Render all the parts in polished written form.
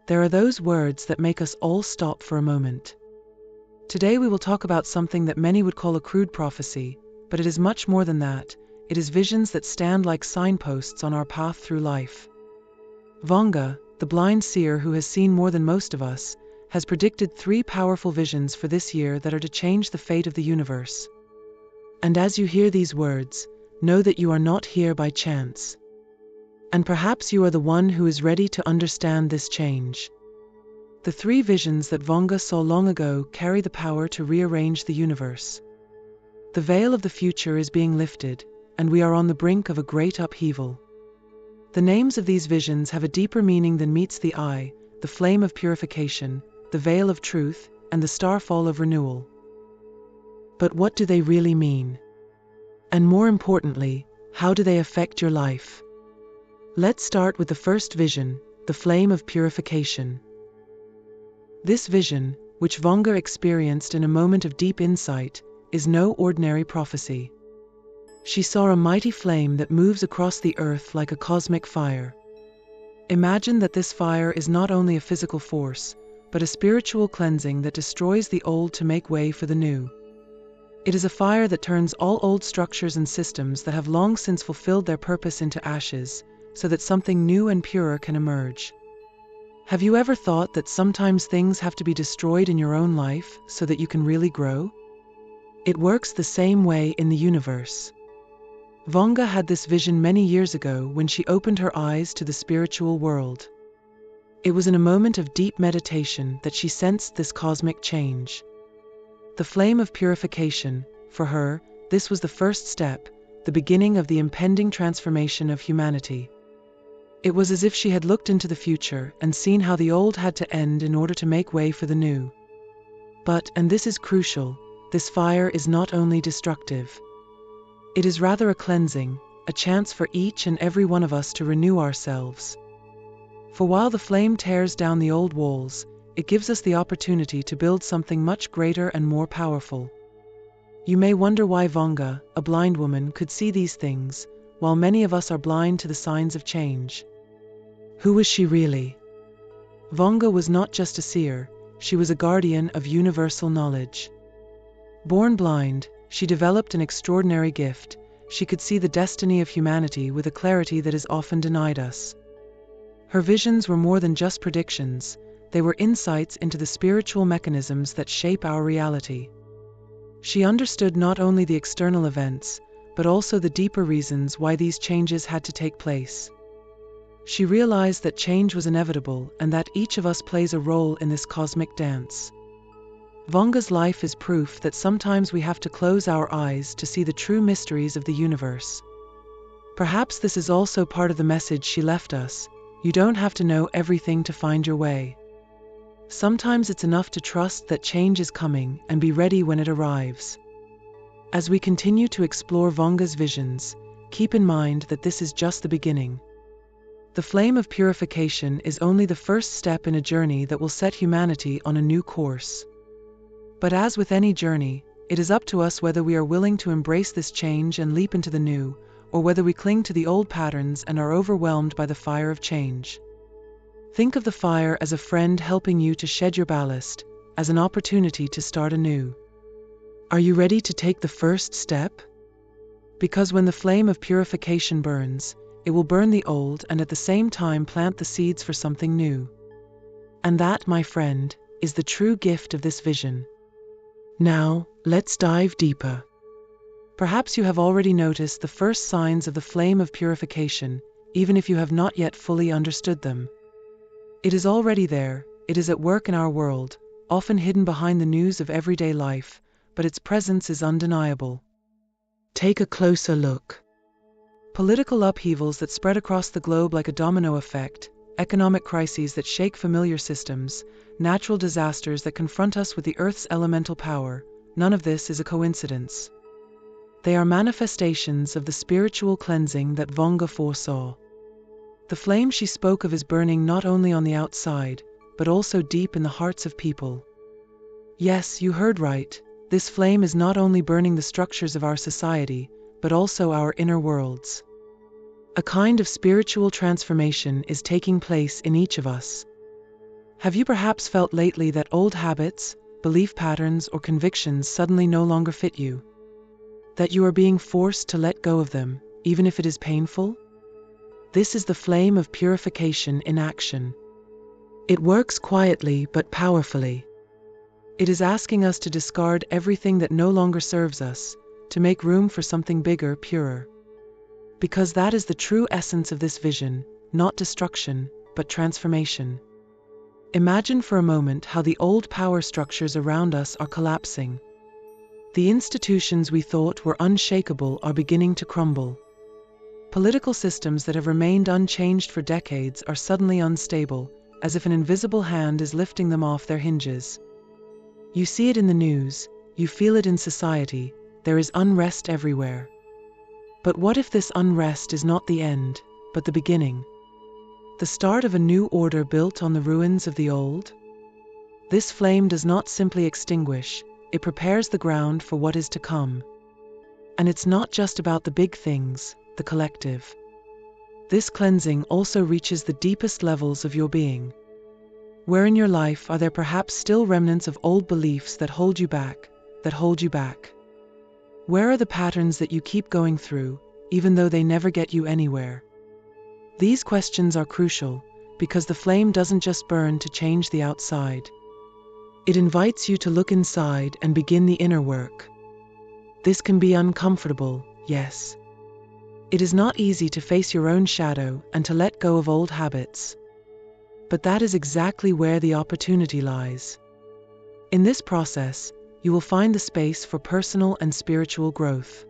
there are those words that make us all stop for a moment. Today we will talk about something that many would call a crude prophecy, but it is much more than that. It is visions that stand like signposts on our path through life. Vanga, the blind seer who has seen more than most of us, has predicted 3 powerful visions for this year that are to change the fate of the universe. And as you hear these words, know that you are not here by chance. And perhaps you are the one who is ready to understand this change. The 3 visions that Vanga saw long ago carry the power to rearrange the universe. The veil of the future is being lifted, and we are on the brink of a great upheaval. The names of these visions have a deeper meaning than meets the eye: the flame of purification, the veil of truth, and the starfall of renewal. But what do they really mean? And more importantly, how do they affect your life? Let's start with the first vision, the flame of purification. This vision, which Vanga experienced in a moment of deep insight, is no ordinary prophecy. She saw a mighty flame that moves across the earth like a cosmic fire. Imagine that this fire is not only a physical force, but a spiritual cleansing that destroys the old to make way for the new. It is a fire that turns all old structures and systems that have long since fulfilled their purpose into ashes, so that something new and purer can emerge. Have you ever thought that sometimes things have to be destroyed in your own life so that you can really grow? It works the same way in the universe. Vanga had this vision many years ago when she opened her eyes to the spiritual world. It was in a moment of deep meditation that she sensed this cosmic change. The flame of purification, for her, this was the first step, the beginning of the impending transformation of humanity. It was as if she had looked into the future and seen how the old had to end in order to make way for the new. But, and this is crucial, this fire is not only destructive. It is rather a cleansing, a chance for each and every one of us to renew ourselves. For while the flame tears down the old walls, it gives us the opportunity to build something much greater and more powerful. You may wonder why Vanga, a blind woman, could see these things, while many of us are blind to the signs of change. Who was she really? Vanga was not just a seer, she was a guardian of universal knowledge. Born blind, she developed an extraordinary gift. She could see the destiny of humanity with a clarity that is often denied us. Her visions were more than just predictions, they were insights into the spiritual mechanisms that shape our reality. She understood not only the external events, but also the deeper reasons why these changes had to take place. She realized that change was inevitable and that each of us plays a role in this cosmic dance. Vanga's life is proof that sometimes we have to close our eyes to see the true mysteries of the universe. Perhaps this is also part of the message she left us: you don't have to know everything to find your way. Sometimes it's enough to trust that change is coming and be ready when it arrives. As we continue to explore Vanga's visions, keep in mind that this is just the beginning. The flame of purification is only the first step in a journey that will set humanity on a new course. But as with any journey, it is up to us whether we are willing to embrace this change and leap into the new, or whether we cling to the old patterns and are overwhelmed by the fire of change. Think of the fire as a friend helping you to shed your ballast, as an opportunity to start anew. Are you ready to take the first step? Because when the flame of purification burns, it will burn the old and at the same time plant the seeds for something new. And that, my friend, is the true gift of this vision. Now, let's dive deeper. Perhaps you have already noticed the first signs of the flame of purification, even if you have not yet fully understood them. It is already there, it is at work in our world, often hidden behind the news of everyday life, but its presence is undeniable. Take a closer look. Political upheavals that spread across the globe like a domino effect, economic crises that shake familiar systems, natural disasters that confront us with the Earth's elemental power, none of this is a coincidence. They are manifestations of the spiritual cleansing that Vanga foresaw. The flame she spoke of is burning not only on the outside, but also deep in the hearts of people. Yes, you heard right. This flame is not only burning the structures of our society, but also our inner worlds. A kind of spiritual transformation is taking place in each of us. Have you perhaps felt lately that old habits, belief patterns, or convictions suddenly no longer fit you? That you are being forced to let go of them, even if it is painful? This is the flame of purification in action. It works quietly but powerfully. It is asking us to discard everything that no longer serves us, to make room for something bigger, purer. Because that is the true essence of this vision, not destruction, but transformation. Imagine for a moment how the old power structures around us are collapsing. The institutions we thought were unshakable are beginning to crumble. Political systems that have remained unchanged for decades are suddenly unstable, as if an invisible hand is lifting them off their hinges. You see it in the news, you feel it in society, there is unrest everywhere. But what if this unrest is not the end, but the beginning? The start of a new order built on the ruins of the old? This flame does not simply extinguish, it prepares the ground for what is to come. And it's not just about the big things, the collective. This cleansing also reaches the deepest levels of your being. Where in your life are there perhaps still remnants of old beliefs that hold you back, Where are the patterns that you keep going through, even though they never get you anywhere? These questions are crucial, because the flame doesn't just burn to change the outside. It invites you to look inside and begin the inner work. This can be uncomfortable, yes. It is not easy to face your own shadow and to let go of old habits. But that is exactly where the opportunity lies. In this process, you will find the space for personal and spiritual growth.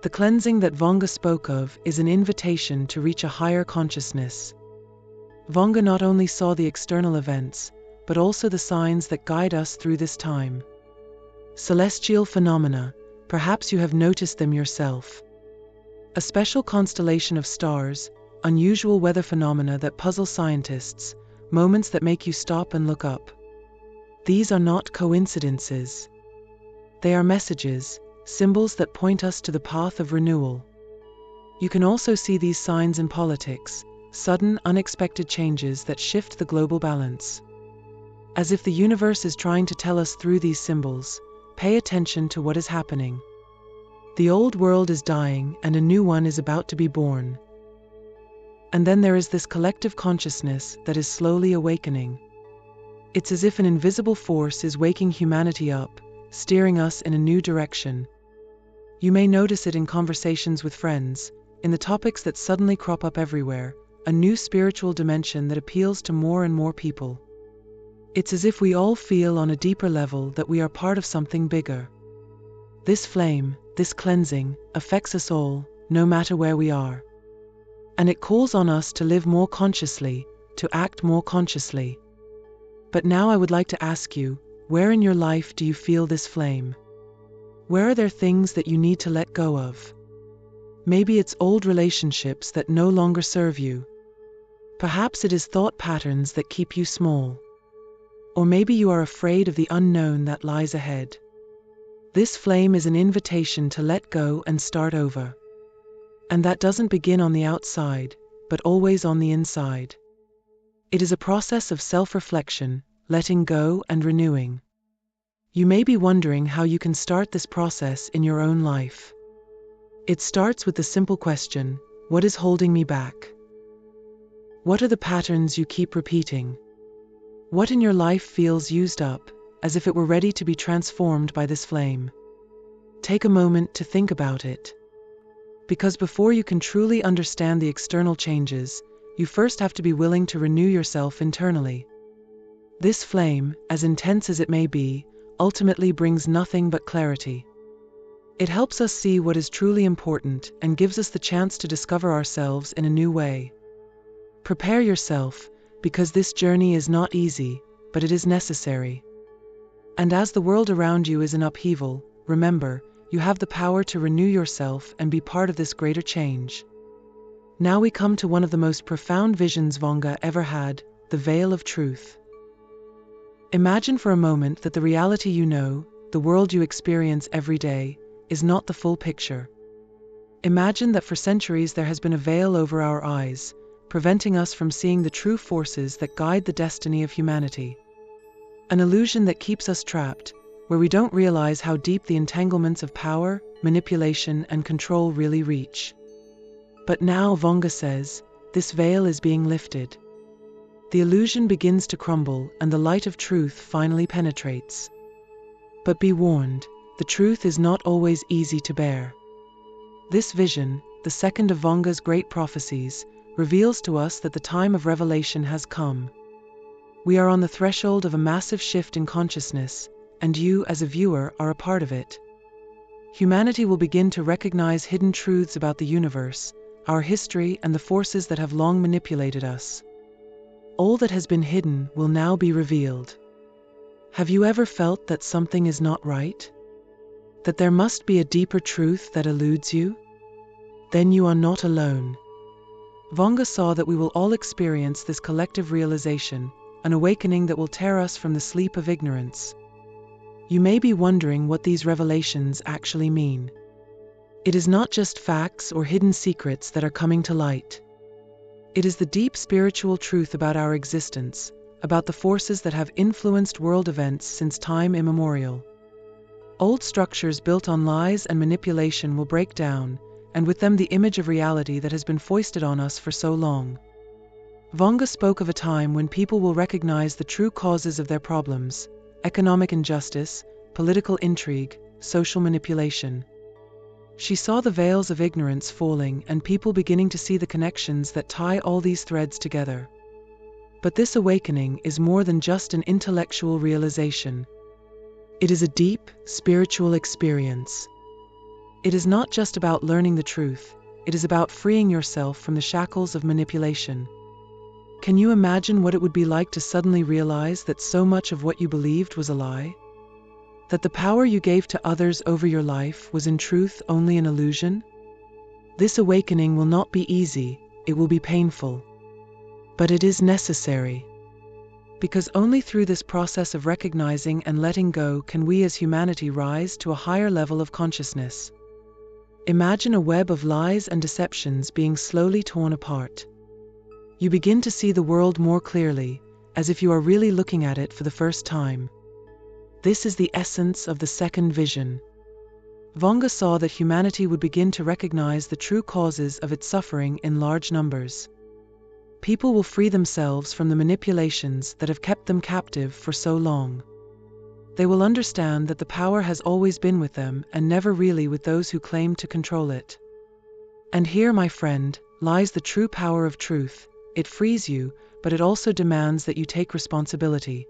The cleansing that Vanga spoke of is an invitation to reach a higher consciousness. Vanga not only saw the external events, but also the signs that guide us through this time. Celestial phenomena, perhaps you have noticed them yourself. A special constellation of stars, unusual weather phenomena that puzzle scientists, moments that make you stop and look up. These are not coincidences. They are messages, symbols that point us to the path of renewal. You can also see these signs in politics, sudden, unexpected changes that shift the global balance. As if the universe is trying to tell us through these symbols, pay attention to what is happening. The old world is dying and a new one is about to be born. And then there is this collective consciousness that is slowly awakening. It's as if an invisible force is waking humanity up, steering us in a new direction. You may notice it in conversations with friends, in the topics that suddenly crop up everywhere, a new spiritual dimension that appeals to more and more people. It's as if we all feel on a deeper level that we are part of something bigger. This flame, this cleansing, affects us all, no matter where we are. And it calls on us to live more consciously, to act more consciously. But now I would like to ask you, where in your life do you feel this flame? Where are there things that you need to let go of? Maybe it's old relationships that no longer serve you. Perhaps it is thought patterns that keep you small. Or maybe you are afraid of the unknown that lies ahead. This flame is an invitation to let go and start over. And that doesn't begin on the outside, but always on the inside. It is a process of self-reflection, letting go and renewing. You may be wondering how you can start this process in your own life. It starts with the simple question, what is holding me back? What are the patterns you keep repeating? What in your life feels used up, as if it were ready to be transformed by this flame? Take a moment to think about it. Because before you can truly understand the external changes, you first have to be willing to renew yourself internally. This flame, as intense as it may be, ultimately brings nothing but clarity. It helps us see what is truly important and gives us the chance to discover ourselves in a new way. Prepare yourself, because this journey is not easy, but it is necessary. And as the world around you is in upheaval, remember, you have the power to renew yourself and be part of this greater change. Now we come to one of the most profound visions Vanga ever had, the veil of truth. Imagine for a moment that the reality you know, the world you experience every day, is not the full picture. Imagine that for centuries there has been a veil over our eyes, preventing us from seeing the true forces that guide the destiny of humanity. An illusion that keeps us trapped, where we don't realize how deep the entanglements of power, manipulation, and control really reach. But now, Vanga says, this veil is being lifted. The illusion begins to crumble, and the light of truth finally penetrates. But be warned, the truth is not always easy to bear. This vision, the second of Vanga's great prophecies, reveals to us that the time of revelation has come. We are on the threshold of a massive shift in consciousness, and you, as a viewer, are a part of it. Humanity will begin to recognize hidden truths about the universe, our history, and the forces that have long manipulated us. All that has been hidden will now be revealed. Have you ever felt that something is not right? That there must be a deeper truth that eludes you? Then you are not alone. Vanga saw that we will all experience this collective realization, an awakening that will tear us from the sleep of ignorance. You may be wondering what these revelations actually mean. It is not just facts or hidden secrets that are coming to light. It is the deep spiritual truth about our existence, about the forces that have influenced world events since time immemorial. Old structures built on lies and manipulation will break down, and with them the image of reality that has been foisted on us for so long. Vanga spoke of a time when people will recognize the true causes of their problems: economic injustice, political intrigue, social manipulation. She saw the veils of ignorance falling and people beginning to see the connections that tie all these threads together. But this awakening is more than just an intellectual realization. It is a deep, spiritual experience. It is not just about learning the truth, it is about freeing yourself from the shackles of manipulation. Can you imagine what it would be like to suddenly realize that so much of what you believed was a lie? That the power you gave to others over your life was in truth only an illusion? This awakening will not be easy, it will be painful. But it is necessary. Because only through this process of recognizing and letting go can we as humanity rise to a higher level of consciousness. Imagine a web of lies and deceptions being slowly torn apart. You begin to see the world more clearly, as if you are really looking at it for the first time. This is the essence of the second vision. Vanga saw that humanity would begin to recognize the true causes of its suffering in large numbers. People will free themselves from the manipulations that have kept them captive for so long. They will understand that the power has always been with them and never really with those who claim to control it. And here, my friend, lies the true power of truth. It frees you, but it also demands that you take responsibility.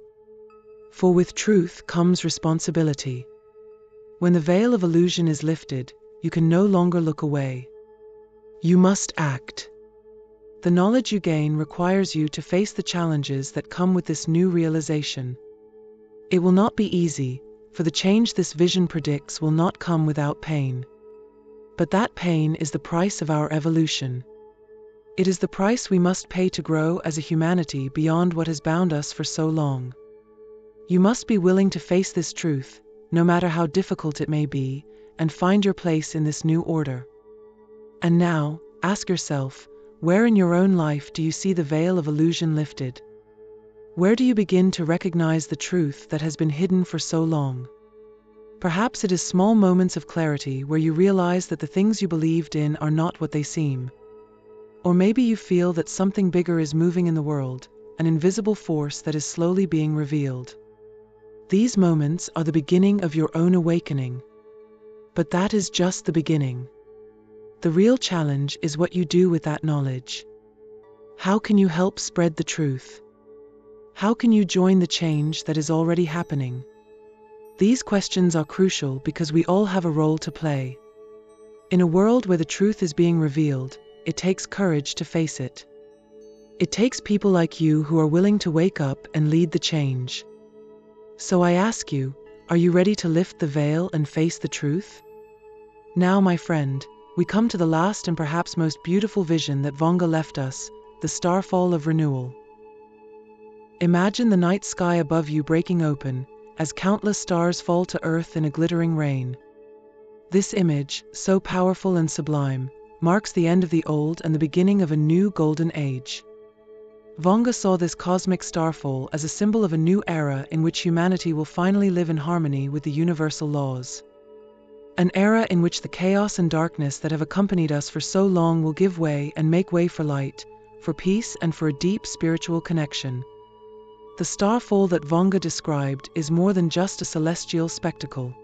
For with truth comes responsibility. When the veil of illusion is lifted, you can no longer look away. You must act. The knowledge you gain requires you to face the challenges that come with this new realization. It will not be easy, for the change this vision predicts will not come without pain. But that pain is the price of our evolution. It is the price we must pay to grow as a humanity beyond what has bound us for so long. You must be willing to face this truth, no matter how difficult it may be, and find your place in this new order. And now, ask yourself, where in your own life do you see the veil of illusion lifted? Where do you begin to recognize the truth that has been hidden for so long? Perhaps it is small moments of clarity where you realize that the things you believed in are not what they seem. Or maybe you feel that something bigger is moving in the world, an invisible force that is slowly being revealed. These moments are the beginning of your own awakening. But that is just the beginning. The real challenge is what you do with that knowledge. How can you help spread the truth? How can you join the change that is already happening? These questions are crucial because we all have a role to play. In a world where the truth is being revealed, it takes courage to face it. It takes people like you who are willing to wake up and lead the change. So I ask you, are you ready to lift the veil and face the truth? Now, my friend, we come to the last and perhaps most beautiful vision that Vanga left us, the starfall of renewal. Imagine the night sky above you breaking open, as countless stars fall to earth in a glittering rain. This image, so powerful and sublime, marks the end of the old and the beginning of a new golden age. Vanga saw this cosmic starfall as a symbol of a new era in which humanity will finally live in harmony with the universal laws. An era in which the chaos and darkness that have accompanied us for so long will give way and make way for light, for peace, and for a deep spiritual connection. The starfall that Vanga described is more than just a celestial spectacle.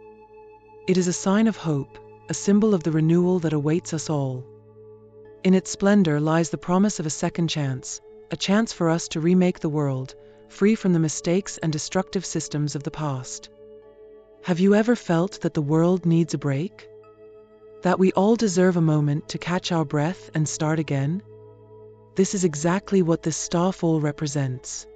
It is a sign of hope, a symbol of the renewal that awaits us all. In its splendor lies the promise of a second chance, a chance for us to remake the world, free from the mistakes and destructive systems of the past. Have you ever felt that the world needs a break? That we all deserve a moment to catch our breath and start again? This is exactly what this starfall represents.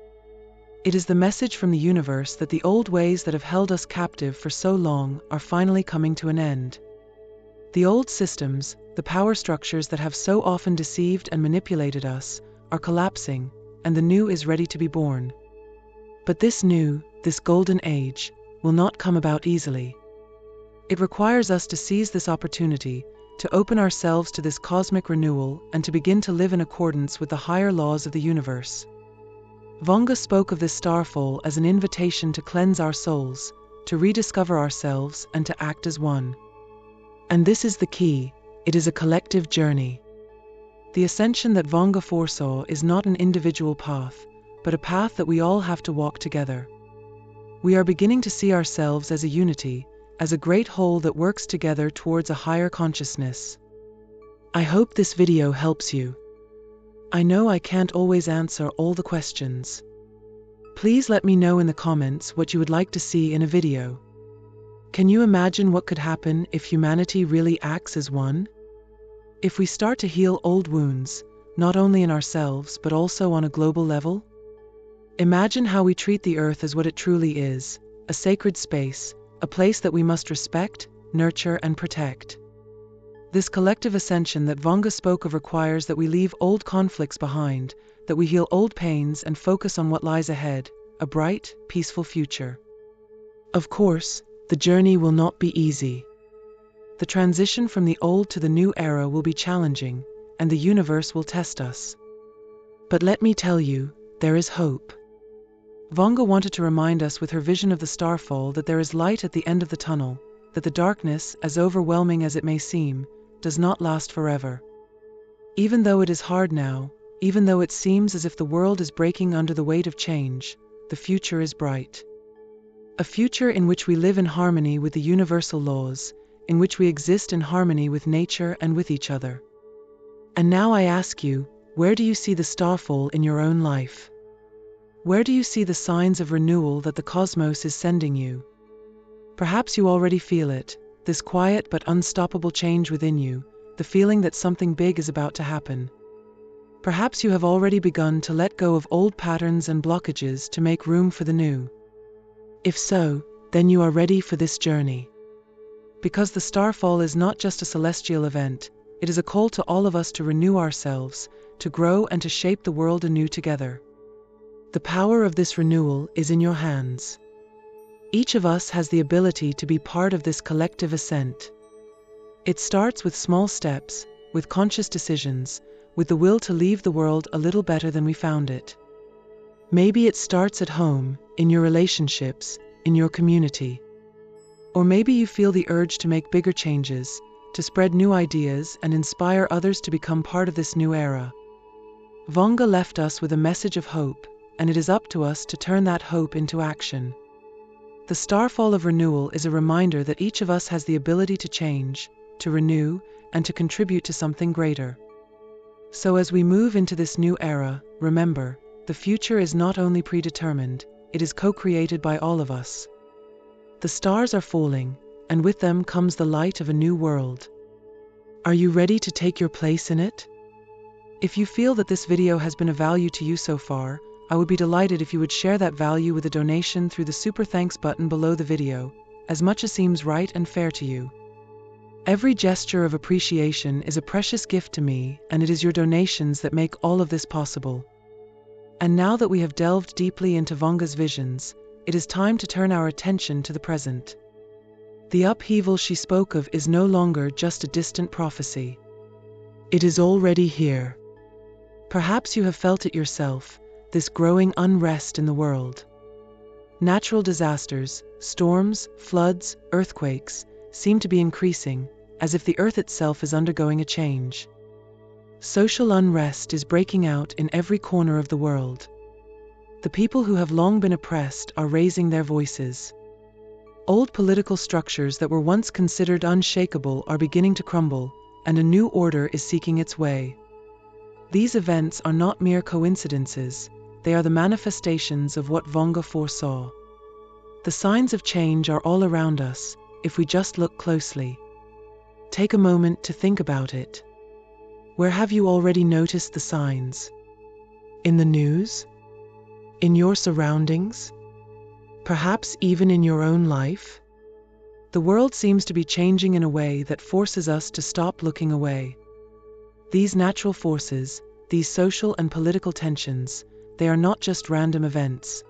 It is the message from the universe that the old ways that have held us captive for so long are finally coming to an end. The old systems, the power structures that have so often deceived and manipulated us, are collapsing, and the new is ready to be born. But this new, this golden age, will not come about easily. It requires us to seize this opportunity, to open ourselves to this cosmic renewal and to begin to live in accordance with the higher laws of the universe. Vanga spoke of this starfall as an invitation to cleanse our souls, to rediscover ourselves and to act as one. And this is the key, it is a collective journey. The ascension that Vanga foresaw is not an individual path, but a path that we all have to walk together. We are beginning to see ourselves as a unity, as a great whole that works together towards a higher consciousness. I hope this video helps you. I know I can't always answer all the questions. Please let me know in the comments what you would like to see in a video. Can you imagine what could happen if humanity really acts as one? If we start to heal old wounds, not only in ourselves but also on a global level? Imagine how we treat the earth as what it truly is, a sacred space, a place that we must respect, nurture, and protect. This collective ascension that Vanga spoke of requires that we leave old conflicts behind, that we heal old pains and focus on what lies ahead, a bright, peaceful future. Of course, the journey will not be easy. The transition from the old to the new era will be challenging, and the universe will test us. But let me tell you, there is hope. Vanga wanted to remind us with her vision of the starfall that there is light at the end of the tunnel, that the darkness, as overwhelming as it may seem, does not last forever. Even though it is hard now, even though it seems as if the world is breaking under the weight of change, the future is bright. A future in which we live in harmony with the universal laws, in which we exist in harmony with nature and with each other. And now I ask you, where do you see the starfall in your own life? Where do you see the signs of renewal that the cosmos is sending you? Perhaps you already feel it, this quiet but unstoppable change within you, the feeling that something big is about to happen. Perhaps you have already begun to let go of old patterns and blockages to make room for the new. If so, then you are ready for this journey. Because the starfall is not just a celestial event, it is a call to all of us to renew ourselves, to grow and to shape the world anew together. The power of this renewal is in your hands. Each of us has the ability to be part of this collective ascent. It starts with small steps, with conscious decisions, with the will to leave the world a little better than we found it. Maybe it starts at home, in your relationships, in your community. Or maybe you feel the urge to make bigger changes, to spread new ideas and inspire others to become part of this new era. Vanga left us with a message of hope, and it is up to us to turn that hope into action. The starfall of renewal is a reminder that each of us has the ability to change, to renew, and to contribute to something greater. So as we move into this new era, remember, the future is not only predetermined, it is co-created by all of us. The stars are falling, and with them comes the light of a new world. Are you ready to take your place in it? If you feel that this video has been of value to you so far, I would be delighted if you would share that value with a donation through the Super Thanks button below the video, as much as seems right and fair to you. Every gesture of appreciation is a precious gift to me, and it is your donations that make all of this possible. And now that we have delved deeply into Vanga's visions, it is time to turn our attention to the present. The upheaval she spoke of is no longer just a distant prophecy. It is already here. Perhaps you have felt it yourself, this growing unrest in the world. Natural disasters, storms, floods, earthquakes, seem to be increasing, as if the earth itself is undergoing a change. Social unrest is breaking out in every corner of the world. The people who have long been oppressed are raising their voices. Old political structures that were once considered unshakable are beginning to crumble, and a new order is seeking its way. These events are not mere coincidences, they are the manifestations of what Vanga foresaw. The signs of change are all around us, if we just look closely. Take a moment to think about it. Where have you already noticed the signs? In the news? In your surroundings? Perhaps even in your own life? The world seems to be changing in a way that forces us to stop looking away. These natural forces, these social and political tensions, they are not just random events.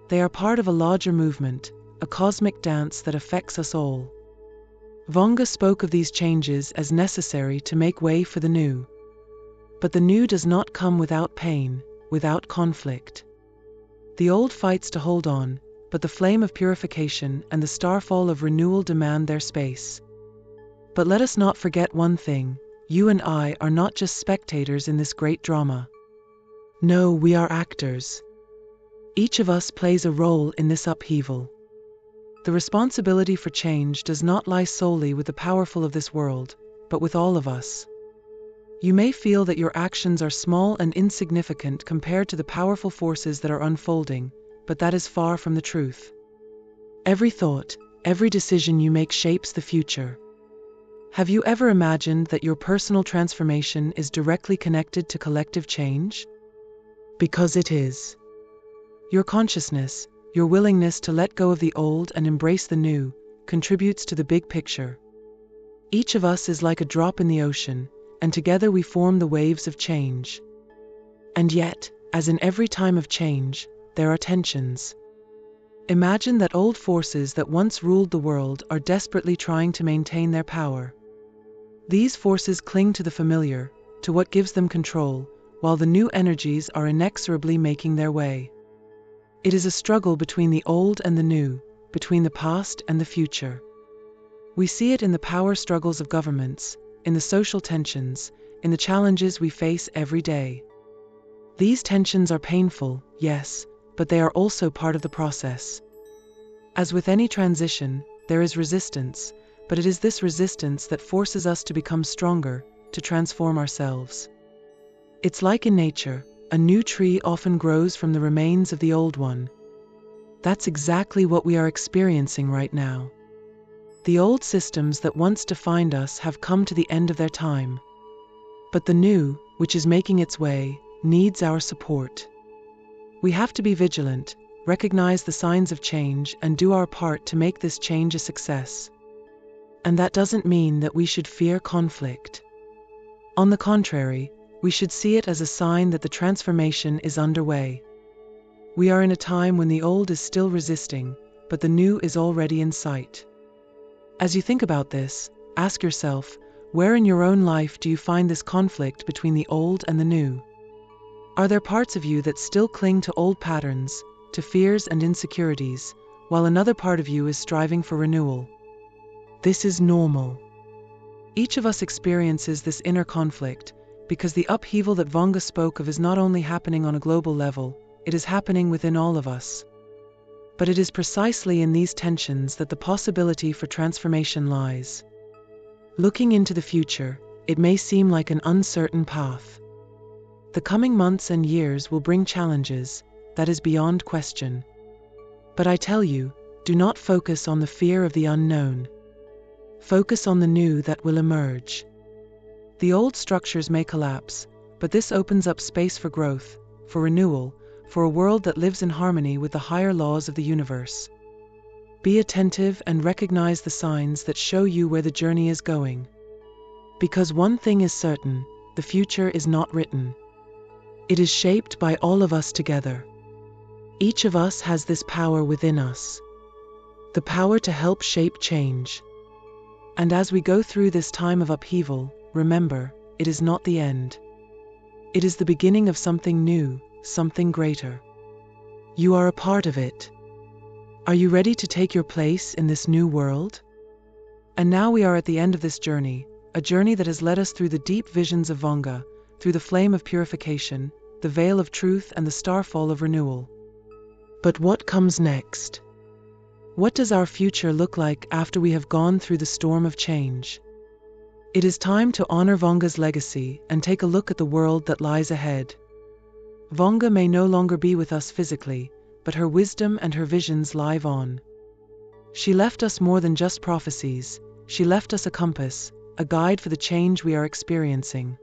They are part of a larger movement, a cosmic dance that affects us all. Vanga spoke of these changes as necessary to make way for the new. But the new does not come without pain, without conflict. The old fights to hold on, but the flame of purification and the starfall of renewal demand their space. But let us not forget one thing. You and I are not just spectators in this great drama. No, we are actors. Each of us plays a role in this upheaval. The responsibility for change does not lie solely with the powerful of this world, but with all of us. You may feel that your actions are small and insignificant compared to the powerful forces that are unfolding, but that is far from the truth. Every thought, every decision you make shapes the future. Have you ever imagined that your personal transformation is directly connected to collective change? Because it is. Your consciousness, your willingness to let go of the old and embrace the new, contributes to the big picture. Each of us is like a drop in the ocean, and together we form the waves of change. And yet, as in every time of change, there are tensions. Imagine that old forces that once ruled the world are desperately trying to maintain their power. These forces cling to the familiar, to what gives them control, while the new energies are inexorably making their way. It is a struggle between the old and the new, between the past and the future. We see it in the power struggles of governments, in the social tensions, in the challenges we face every day. These tensions are painful, yes, but they are also part of the process. As with any transition, there is resistance, but it is this resistance that forces us to become stronger, to transform ourselves. It's like in nature, a new tree often grows from the remains of the old one. That's exactly what we are experiencing right now. The old systems that once defined us have come to the end of their time. But the new, which is making its way, needs our support. We have to be vigilant, recognize the signs of change, and do our part to make this change a success. And that doesn't mean that we should fear conflict. On the contrary, we should see it as a sign that the transformation is underway. We are in a time when the old is still resisting, but the new is already in sight. As you think about this, ask yourself, where in your own life do you find this conflict between the old and the new? Are there parts of you that still cling to old patterns, to fears and insecurities, while another part of you is striving for renewal? This is normal. Each of us experiences this inner conflict, because the upheaval that Vanga spoke of is not only happening on a global level, it is happening within all of us. But it is precisely in these tensions that the possibility for transformation lies. Looking into the future, it may seem like an uncertain path. The coming months and years will bring challenges, that is beyond question. But I tell you, do not focus on the fear of the unknown. Focus on the new that will emerge. The old structures may collapse, but this opens up space for growth, for renewal, for a world that lives in harmony with the higher laws of the universe. Be attentive and recognize the signs that show you where the journey is going. Because one thing is certain, the future is not written. It is shaped by all of us together. Each of us has this power within us. The power to help shape change. And as we go through this time of upheaval, remember, it is not the end. It is the beginning of something new, something greater. You are a part of it. Are you ready to take your place in this new world? And now we are at the end of this journey, a journey that has led us through the deep visions of Vanga, through the flame of purification, the veil of truth, and the starfall of renewal. But what comes next? What does our future look like after we have gone through the storm of change? It is time to honor Vanga's legacy and take a look at the world that lies ahead. Vanga may no longer be with us physically, but her wisdom and her visions live on. She left us more than just prophecies. She left us a compass, a guide for the change we are experiencing.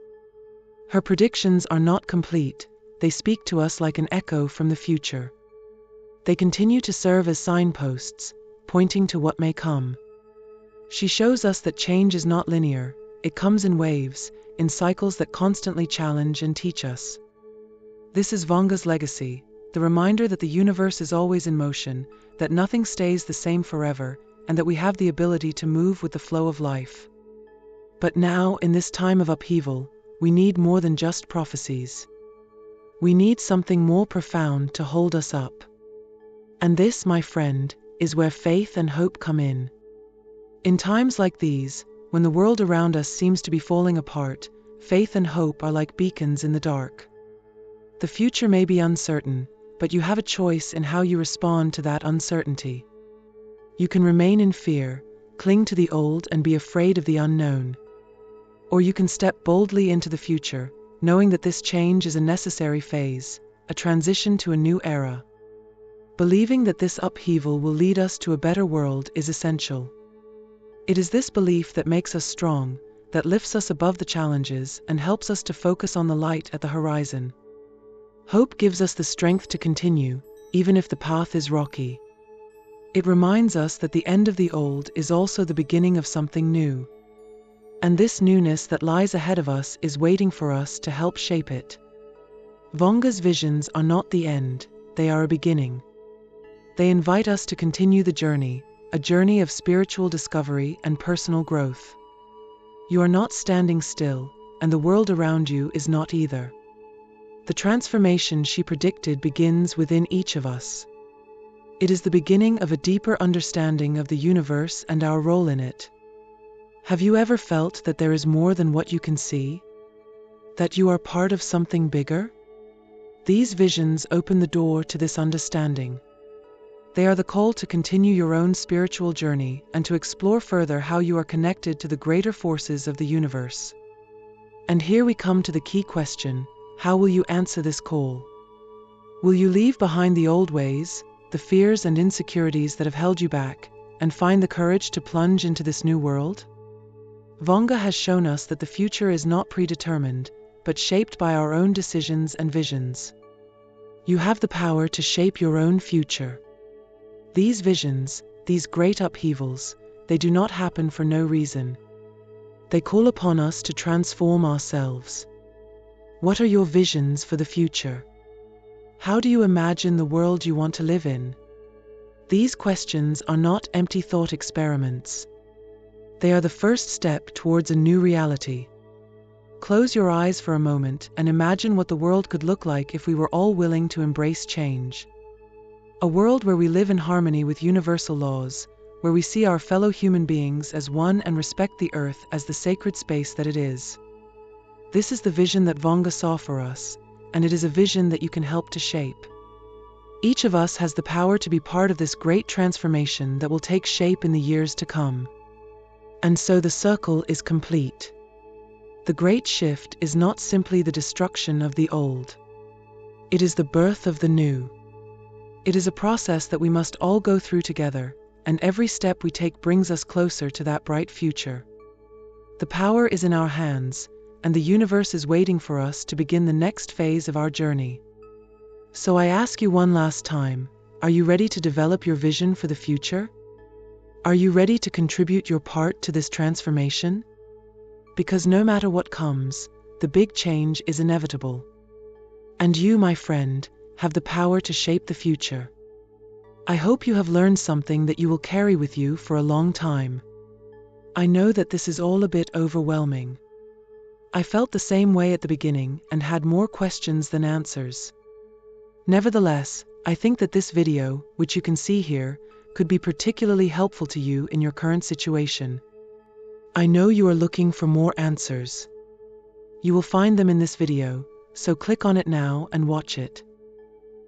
Her predictions are not complete. They speak to us like an echo from the future. They continue to serve as signposts, pointing to what may come. She shows us that change is not linear. It comes in waves, in cycles that constantly challenge and teach us. This is Vanga's legacy, the reminder that the universe is always in motion, that nothing stays the same forever, and that we have the ability to move with the flow of life. But now, in this time of upheaval, we need more than just prophecies. We need something more profound to hold us up. And this, my friend, is where faith and hope come in. In times like these, when the world around us seems to be falling apart, faith and hope are like beacons in the dark. The future may be uncertain, but you have a choice in how you respond to that uncertainty. You can remain in fear, cling to the old, and be afraid of the unknown. Or you can step boldly into the future, knowing that this change is a necessary phase, a transition to a new era. Believing that this upheaval will lead us to a better world is essential. It is this belief that makes us strong, that lifts us above the challenges and helps us to focus on the light at the horizon. Hope gives us the strength to continue, even if the path is rocky. It reminds us that the end of the old is also the beginning of something new. And this newness that lies ahead of us is waiting for us to help shape it. Vanga's visions are not the end, they are a beginning. They invite us to continue the journey, a journey of spiritual discovery and personal growth. You are not standing still, and the world around you is not either. The transformation she predicted begins within each of us. It is the beginning of a deeper understanding of the universe and our role in it. Have you ever felt that there is more than what you can see? That you are part of something bigger? These visions open the door to this understanding. They are the call to continue your own spiritual journey and to explore further how you are connected to the greater forces of the universe. And here we come to the key question: how will you answer this call? Will you leave behind the old ways, the fears and insecurities that have held you back, and find the courage to plunge into this new world? Vanga has shown us that the future is not predetermined, but shaped by our own decisions and visions. You have the power to shape your own future. These visions, these great upheavals, they do not happen for no reason. They call upon us to transform ourselves. What are your visions for the future? How do you imagine the world you want to live in? These questions are not empty thought experiments. They are the first step towards a new reality. Close your eyes for a moment and imagine what the world could look like if we were all willing to embrace change. A world where we live in harmony with universal laws, where we see our fellow human beings as one and respect the earth as the sacred space that it is. This is the vision that Vanga saw for us, and it is a vision that you can help to shape. Each of us has the power to be part of this great transformation that will take shape in the years to come. And so the circle is complete. The great shift is not simply the destruction of the old. It is the birth of the new. It is a process that we must all go through together, and every step we take brings us closer to that bright future. The power is in our hands, and the universe is waiting for us to begin the next phase of our journey. So I ask you one last time, are you ready to develop your vision for the future? Are you ready to contribute your part to this transformation? Because no matter what comes, the big change is inevitable. And you, my friend, have the power to shape the future. I hope you have learned something that you will carry with you for a long time. I know that this is all a bit overwhelming. I felt the same way at the beginning and had more questions than answers. Nevertheless, I think that this video, which you can see here, could be particularly helpful to you in your current situation. I know you are looking for more answers. You will find them in this video, so click on it now and watch it.